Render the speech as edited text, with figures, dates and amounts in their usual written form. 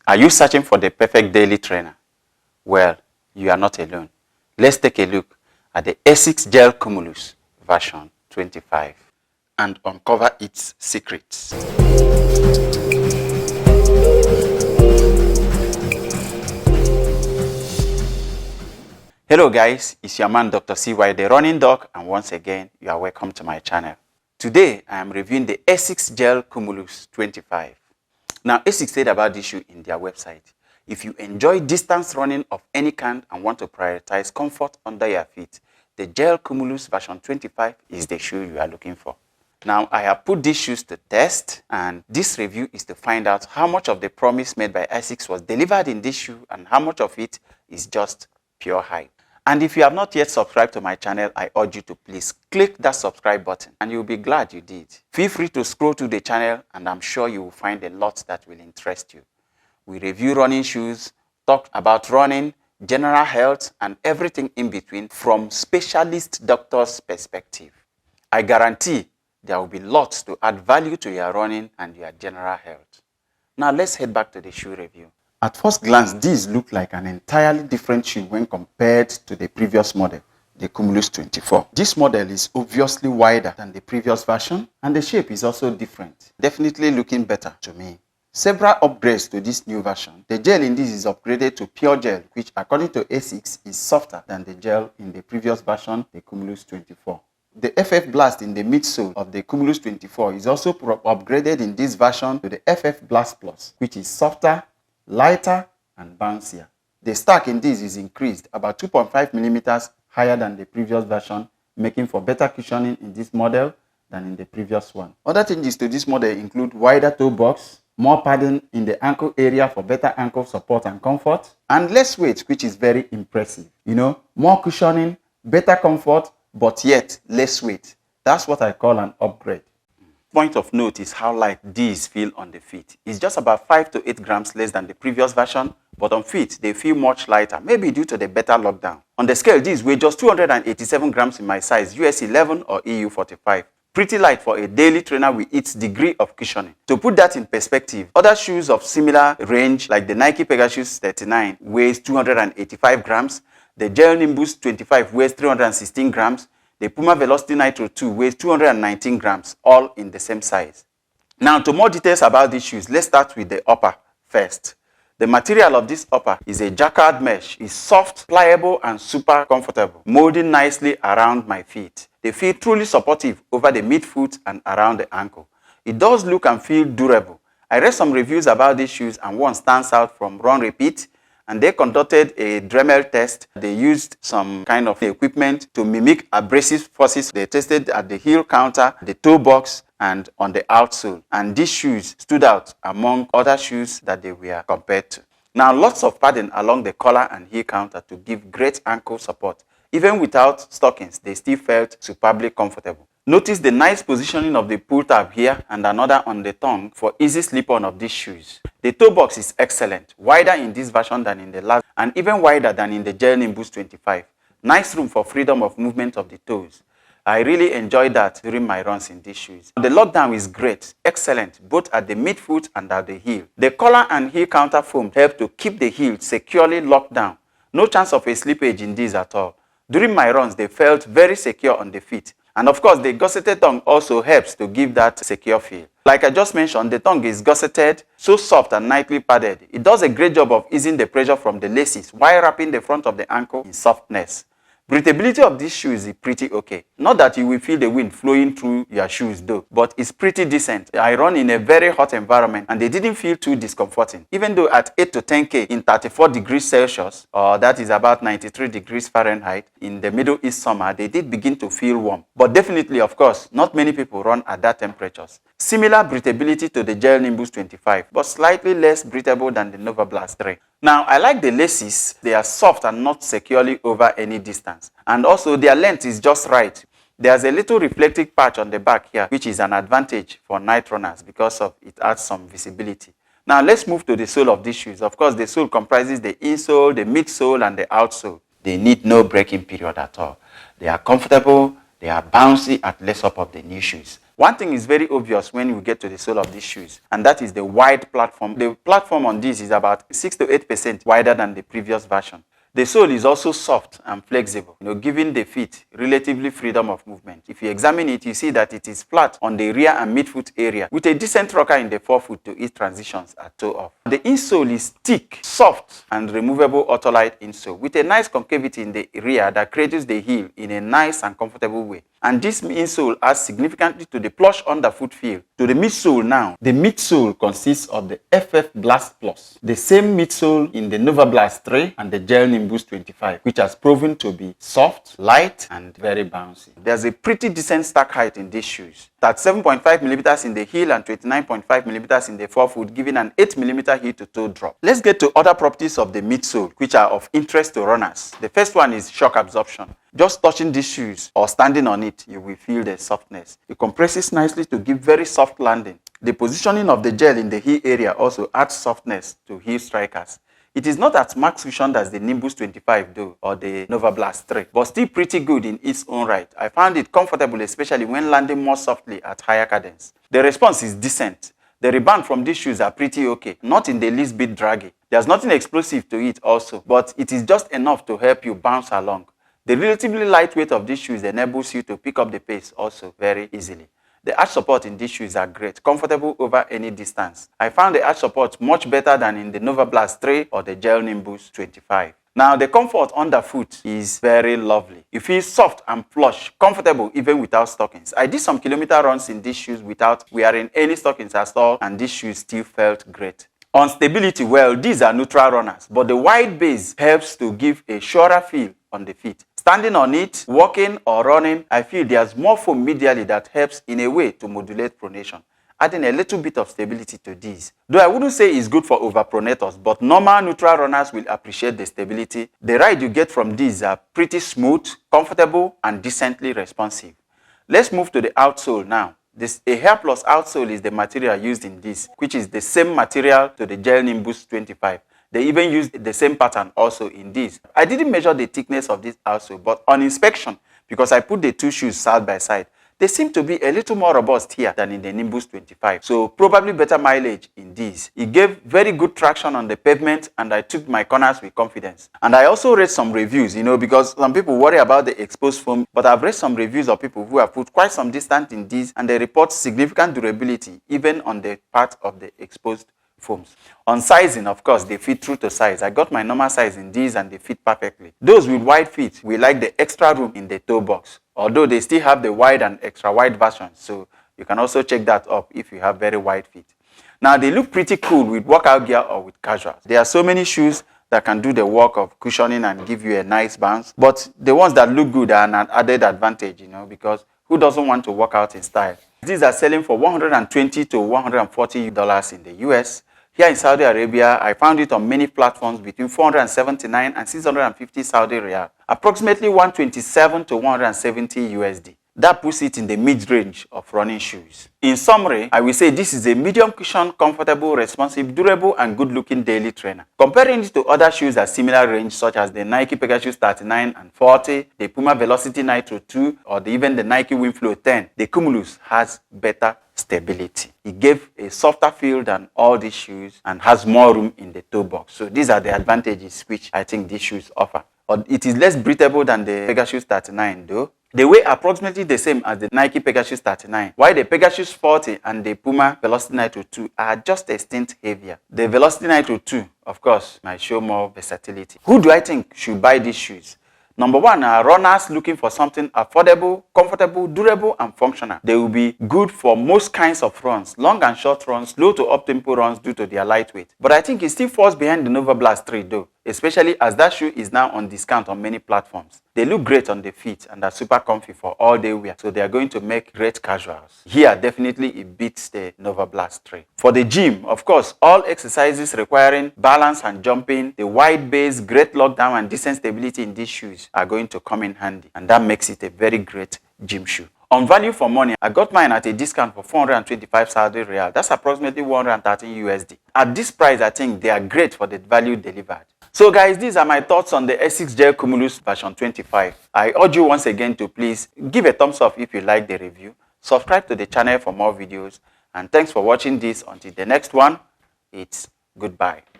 Are you searching for the perfect daily trainer? Well, you are not alone. Let's take a look at the Asics Gel Cumulus version 25 and uncover its secrets. Hello guys, it's your man Dr. CY, the running doc, and once again, you are welcome to my channel. Today, I am reviewing the Asics Gel Cumulus 25. Now, Asics said about this shoe in their website, if you enjoy distance running of any kind and want to prioritize comfort under your feet, the Gel Cumulus version 25 is the shoe you are looking for. Now, I have put these shoes to test, and this review is to find out how much of the promise made by Asics was delivered in this shoe and how much of it is just pure hype. And if you have not yet subscribed to my channel, I urge you to please click that subscribe button and you'll be glad you did. Feel free to scroll through the channel and I'm sure you will find a lot that will interest you. We review running shoes, talk about running, general health, and everything in between from specialist doctor's perspective. I guarantee there will be lots to add value to your running and your general health. Now let's head back to the shoe review. At first glance, these look like an entirely different shoe when compared to the previous model, the Cumulus 24. This model is obviously wider than the previous version and the shape is also different, definitely looking better to me. Several upgrades to this new version. The gel in this is upgraded to pure gel, which according to Asics is softer than the gel in the previous version, the Cumulus 24. The FF Blast in the midsole of the Cumulus 24 is also upgraded in this version to the FF Blast Plus, which is softer, lighter, and bouncier. The stack in this is increased about 2.5 millimeters higher than the previous version, making for better cushioning in this model than in the previous one. Other changes to this model include wider toe box, more padding in the ankle area for better ankle support and comfort, and less weight, which is very impressive. More cushioning, better comfort, but yet less weight. That's what I call an upgrade. Point of note is how light these feel on the feet. It's just about 5 to 8 grams less than the previous version, but on feet, they feel much lighter, maybe due to the better lockdown. On the scale, these weigh just 287 grams in my size, US 11 or EU 45. Pretty light for a daily trainer with its degree of cushioning. To put that in perspective, other shoes of similar range, like the Nike Pegasus 39, weighs 285 grams, the Gel Nimbus 25 weighs 316 grams, the Puma Velocity Nitro 2 weighs 219 grams, all in the same size. Now, to more details about these shoes, let's start with the upper first. The material of this upper is a jacquard mesh. It's soft, pliable, and super comfortable, molding nicely around my feet. They feel truly supportive over the midfoot and around the ankle. It does look and feel durable. I read some reviews about these shoes and one stands out from Run Repeat, and they conducted a Dremel test. They used some kind of equipment to mimic abrasive forces. They tested at the heel counter, the toe box, and on the outsole. And these shoes stood out among other shoes that they were compared to. Now, lots of padding along the collar and heel counter to give great ankle support. Even without stockings, they still felt superbly comfortable. Notice the nice positioning of the pull tab here and another on the tongue for easy slip-on of these shoes. The toe box is excellent, wider in this version than in the last and even wider than in the Gel Nimbus 25. Nice room for freedom of movement of the toes. I really enjoyed that during my runs in these shoes. The lockdown is great, excellent, both at the midfoot and at the heel. The collar and heel counter foam help to keep the heel securely locked down. No chance of a slippage in these at all. During my runs, they felt very secure on the feet. And of course, the gusseted tongue also helps to give that secure feel. Like I just mentioned, the tongue is gusseted, so soft and nicely padded. It does a great job of easing the pressure from the laces while wrapping the front of the ankle in softness. Breathability of this shoe is pretty okay. Not that you will feel the wind flowing through your shoes though, but it's pretty decent. I run in a very hot environment and they didn't feel too discomforting. Even though at 8 to 10K in 34 degrees Celsius, or that is about 93 degrees Fahrenheit, in the Middle East summer, they did begin to feel warm. But definitely, of course, not many people run at that temperatures. Similar breathability to the Gel Nimbus 25, but slightly less breathable than the Nova Blast 3. Now, I like the laces. They are soft and not securely over any distance. And also, their length is just right. There's a little reflective patch on the back here, which is an advantage for night runners because of it adds some visibility. Now, let's move to the sole of these shoes. Of course, the sole comprises the insole, the midsole, and the outsole. They need no break-in period at all. They are comfortable, they are bouncy at lace up of the new shoes. One thing is very obvious when we get to the sole of these shoes, and that is the wide platform. The platform on this is about 6 to 8% wider than the previous version. The sole is also soft and flexible, giving the feet relatively freedom of movement. If you examine it, you see that it is flat on the rear and midfoot area with a decent rocker in the forefoot to ease transitions at toe off. The insole is thick, soft, and removable ultralight insole with a nice concavity in the rear that cradles the heel in a nice and comfortable way. And this insole adds significantly to the plush underfoot feel. To the midsole now, the midsole consists of the FF Blast Plus, the same midsole in the Nova Blast 3 and the Gel Nimbus 25, which has proven to be soft, light, and very bouncy. There's a pretty decent stack height in these shoes. That's 7.5 millimeters in the heel and 29.5 millimeters in the forefoot, giving an 8 millimeter heel to toe drop. Let's get to other properties of the midsole, which are of interest to runners. The first one is shock absorption. Just touching these shoes or standing on it, you will feel the softness. It compresses nicely to give very soft landing. The positioning of the gel in the heel area also adds softness to heel strikers. It is not as max cushioned as the Nimbus 25 though, or the Nova Blast 3, but still pretty good in its own right. I found it comfortable, especially when landing more softly at higher cadence. The response is decent. The rebound from these shoes are pretty okay, not in the least bit draggy. There's nothing explosive to it also, but it is just enough to help you bounce along. The relatively light weight of these shoes enables you to pick up the pace also very easily. The arch support in these shoes are great, comfortable over any distance. I found the arch support much better than in the Nova Blast 3 or the Gel Nimbus 25. Now, the comfort underfoot is very lovely. You feel soft and plush, comfortable even without stockings. I did some kilometer runs in these shoes without wearing any stockings at all, and these shoes still felt great. On stability, well, these are neutral runners, but the wide base helps to give a surer feel on the feet. Standing on it, walking or running, I feel there's more foam medially that helps in a way to modulate pronation, adding a little bit of stability to these. Though I wouldn't say it's good for overpronators, but normal neutral runners will appreciate the stability. The ride you get from these are pretty smooth, comfortable, and decently responsive. Let's move to the outsole now. A Hair Plus outsole is the material used in this, which is the same material to the Gel Nimbus 25. They even used the same pattern also in this. I didn't measure the thickness of this outsole, but on inspection, because I put the two shoes side by side, they seem to be a little more robust here than in the Nimbus 25. So probably better mileage in these. It gave very good traction on the pavement, and I took my corners with confidence. And I also read some reviews, because some people worry about the exposed foam, but I've read some reviews of people who have put quite some distance in these, and they report significant durability even on the part of the exposed foams. On sizing, of course, they fit true to size. I got my normal size in these and they fit perfectly. Those with wide feet, we like the extra room in the toe box, although they still have the wide and extra wide versions, so you can also check that up if you have very wide feet. Now, they look pretty cool with workout gear or with casuals. There are so many shoes that can do the work of cushioning and give you a nice bounce, but the ones that look good are an added advantage, because who doesn't want to work out in style? These are selling for $120 to $140 in the US. Here in Saudi Arabia, I found it on many platforms between 479 and 650 Saudi Riyal, approximately 127 to 170 USD. That puts it in the mid-range of running shoes. In summary, I will say this is a medium cushion, comfortable, responsive, durable, and good-looking daily trainer. Comparing it to other shoes at similar range, such as the Nike Pegasus 39 and 40, the Puma Velocity Nitro 2, or even the Nike Wingflow 10, the Cumulus has better stability. It gave a softer feel than all these shoes and has more room in the toe box. So these are the advantages which I think these shoes offer. It is less breathable than the Pegasus 39 though. They weigh approximately the same as the Nike Pegasus 39, while the Pegasus 40 and the Puma Velocity Nitro 2 are just a stint heavier. The Velocity Nitro 2, of course, might show more versatility. Who do I think should buy these shoes? Number one are runners looking for something affordable, comfortable, durable, and functional. They will be good for most kinds of runs, long and short runs, low to up-tempo runs due to their lightweight. But I think it still falls behind the Nova Blast 3 though, especially as that shoe is now on discount on many platforms. They look great on the feet and are super comfy for all day wear, so they are going to make great casuals. Here, definitely it beats the Nova Blast 3. For the gym, of course, all exercises requiring balance and jumping, the wide base, great lockdown, and decent stability in these shoes are going to come in handy, and that makes it a very great gym shoe. On value for money, I got mine at a discount for 425 Saudi Riyal. That's approximately 113 USD. At this price, I think they are great for the value delivered. So guys, these are my thoughts on the Asics Gel Cumulus version 25. I urge you once again to please give a thumbs up if you like the review. Subscribe to the channel for more videos, and thanks for watching this. Until the next one, it's goodbye.